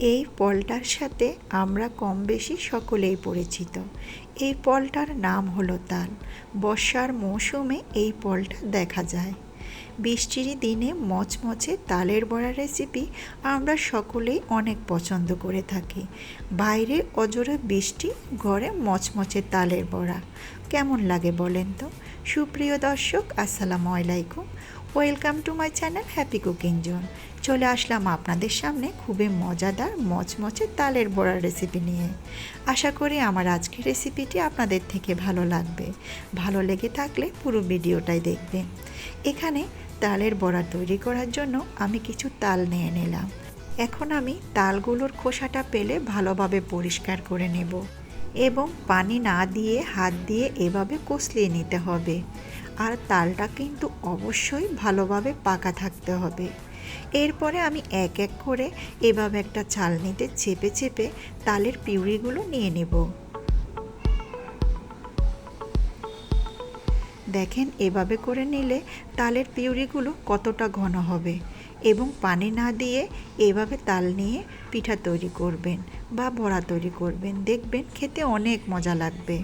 এই ফলটার সাথে আমরা কম বেশি সকলেই পরিচিত। এই ফলটার নাম হলো তাল। বর্ষার মৌসুমে এই ফলটা দেখা যায়। বৃষ্টির দিনে মচমচে তালের বড়া রেসিপি আমরা সকলেই অনেক পছন্দ করে থাকি। বাইরে অজোরে বৃষ্টি, ঘরে মচমচে তালের বড়া কেমন লাগে বলেন তো? সুপ্রিয় দর্শক, আসসালামু আলাইকুম। Welcome to my channel happy cooking zone. চলে আসলাম আপনাদের সামনে খুবই মজাদার মচমচে তালের বড়ার রেসিপি নিয়ে। আশা করি আমার আজকের রেসিপিটি আপনাদের থেকে ভালো লাগবে। ভালো লেগে থাকলে পুরো ভিডিওটাই দেখবেন। এখানে তালের বড়া তৈরি করার জন্য আমি কিছু তাল নিয়ে নিলাম। এখন আমি তালগুলোর খোসাটা পেলে ভালোভাবে পরিষ্কার করে নেব এবং পানি না দিয়ে হাত দিয়ে এভাবে কষলিয়ে নিতে হবে। আর তালটা কিন্তু অবশ্যই ভালোভাবে পাকা থাকতে হবে। এরপরে আমি এক এক করে এভাবে একটা চালনিতে চেপে চেপে তালের পিউরিগুলো নিয়ে নেব। দেখেন এভাবে করে নিলে তালের পিউরিগুলো কতটা ঘন হবে এবং পানি না দিয়ে এভাবে তাল নিয়ে পিঠা তৈরি করবেন বা বড়া তৈরি করবেন, দেখবেন খেতে অনেক মজা লাগবে।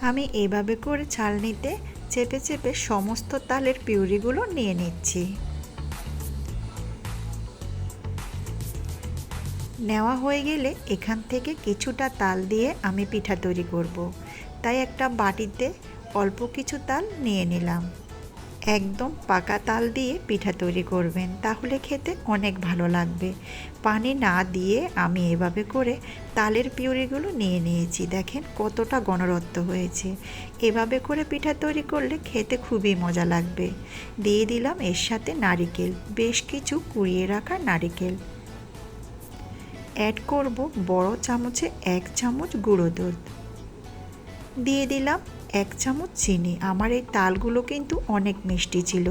আমি এভাবে করে চালনিতে চেপে চেপে সমস্ত তালের পিউরিগুলো নিয়ে নিচ্ছি। নেওয়া হয়ে গেলে এখান থেকে কিছুটা তাল দিয়ে আমি পিঠা তৈরি করব। তাই একটা বাটিতে অল্প কিছু তাল নিয়ে নিলাম। একদম পাকা তাল দিয়ে পিঠা তৈরি করবেন, তাহলে খেতে অনেক ভালো লাগবে। পানি না দিয়ে আমি এভাবে করে তালের পিউরিগুলো নিয়ে নিয়েছি। দেখেন কতটা ঘনত্ব হয়েছে। এভাবে করে পিঠা তৈরি করলে খেতে খুবই মজা লাগবে। দিয়ে দিলাম এর সাথে নারিকেল, বেশ কিছু কুড়িয়ে রাখা নারিকেল। অ্যাড করব বড় চামচে 1 চামচ গুঁড়ো দুধ। দিয়ে দিলাম 1 চামচ চিনি। আমার এই তালগুলো কিন্তু অনেক মিষ্টি ছিল,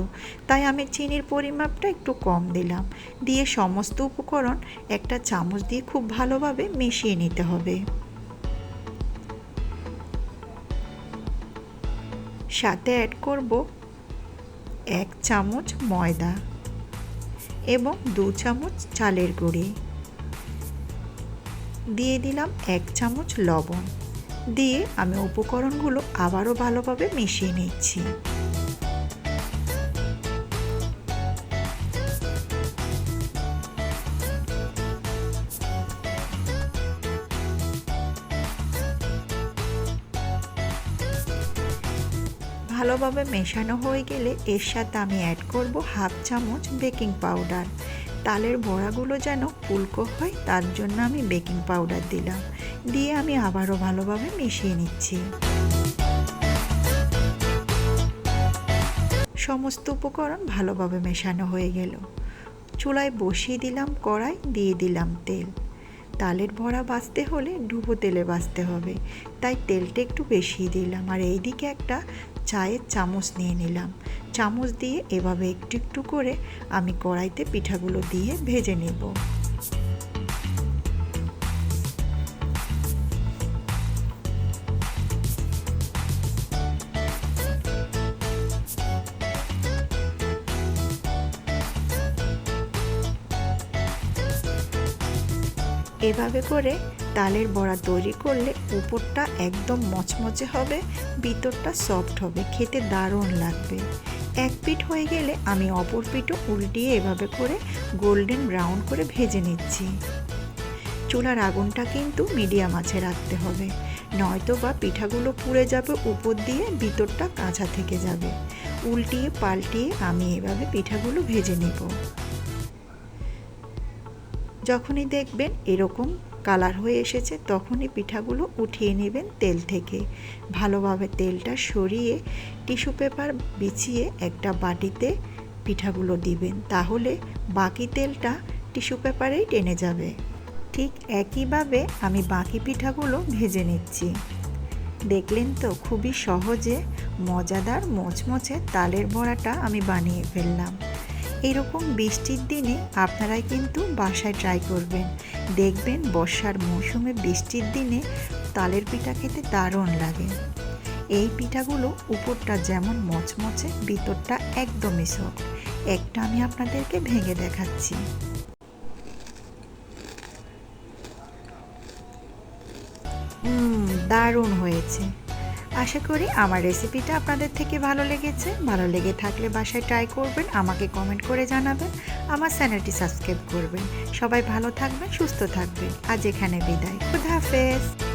তাই আমি চিনির পরিমাপটা একটু কম দিলাম। দিয়ে সমস্ত উপকরণ একটা চামচ দিয়ে খুব ভালোভাবে মিশিয়ে নিতে হবে। সাথে অ্যাড করব 1 চামচ ময়দা এবং 2 চামচ চালের গুঁড়ি। দিয়ে দিলাম 1 চামচ লবণ। দিয়ে আমি উপকরণগুলো আবারও ভালোভাবে মিশিয়ে নিচ্ছি। ভালোভাবে মেশানো হয়ে গেলে এর সাথে আমি অ্যাড করব 1/2 চামচ বেকিং পাউডার। তালের বড়াগুলো যেন ফুলকো হয় তার জন্য আমি বেকিং পাউডার দিলাম। দিয়ে আমি আবারও ভালোভাবে মিশিয়ে নিচ্ছি। সমস্ত উপকরণ ভালোভাবে মেশানো হয়ে গেল। চুলায় বসিয়ে দিলাম কড়াই, দিয়ে দিলাম তেল। তালের বড়া ভাজতে হলে ডুবো তেলে ভাজতে হবে, তাই তেলটা একটু বেশি দিলাম। আর এইদিকে একটা চায়ের চামচ নিয়ে নিলাম। চামচ দিয়ে এভাবে একটু একটু করে আমি কড়াইতে পিঠাগুলো দিয়ে ভেজে নেব। এভাবে করে তালের বড়া তৈরি করলে উপরটা একদম মচমচে হবে, ভিতরটা সফট হবে, খেতে দারুণ লাগবে। এক পিঠ হয়ে গেলে আমি অপর পিঠও উল্টিয়ে এভাবে করে গোল্ডেন ব্রাউন করে ভেজে নিচ্ছি। চুলার আগুনটা কিন্তু মিডিয়াম আঁচে রাখতে হবে, নয়তো বা পিঠাগুলো পুড়ে যাবে উপর দিয়ে, ভিতরটা কাঁচা থেকে যাবে। উল্টিয়ে পাল্টিয়ে আমি এভাবে পিঠাগুলো ভেজে নেব। যখনই দেখবেন এরকম কালার হয়ে এসেছে তখনই পিঠাগুলো উঠিয়ে নেবেন তেল থেকে। ভালোভাবে তেলটা সরিয়ে টিস্যু পেপার বিছিয়ে একটা বাটিতে পিঠাগুলো দিবেন, তাহলে বাকি তেলটা টিস্যু পেপারেই টেনে যাবে। ঠিক একইভাবে আমি বাকি পিঠাগুলো ভেজে নিচ্ছি। দেখলেন তো, খুবই সহজে মজাদার মচমচে তালের বড়াটা আমি বানিয়ে ফেললাম। এরকম বৃষ্টির দিনে আপনারাই কিন্তু বাসায় ট্রাই করবেন, দেখবেন বর্ষার মৌসুমে বৃষ্টির দিনে তালের পিঠা খেতে দারুণ লাগে। এই পিঠাগুলো উপরটা যেমন মচমচে, ভিতরটা একদমই সফট। একটা আমি আপনাদেরকে ভেঙে দেখাচ্ছি। দারুণ হয়েছে। আশা করি আমার রেসিপিটা আপনাদের থেকে ভালো লেগেছে। ভালো লেগে থাকলে বাসায় ট্রাই করবেন, আমাকে কমেন্ট করে জানাবেন, আমার চ্যানেলটি সাবস্ক্রাইব করবেন। সবাই ভালো থাকবেন, সুস্থ থাকবেন। আজ এখানে বিদায়। খুদা হাফেজ।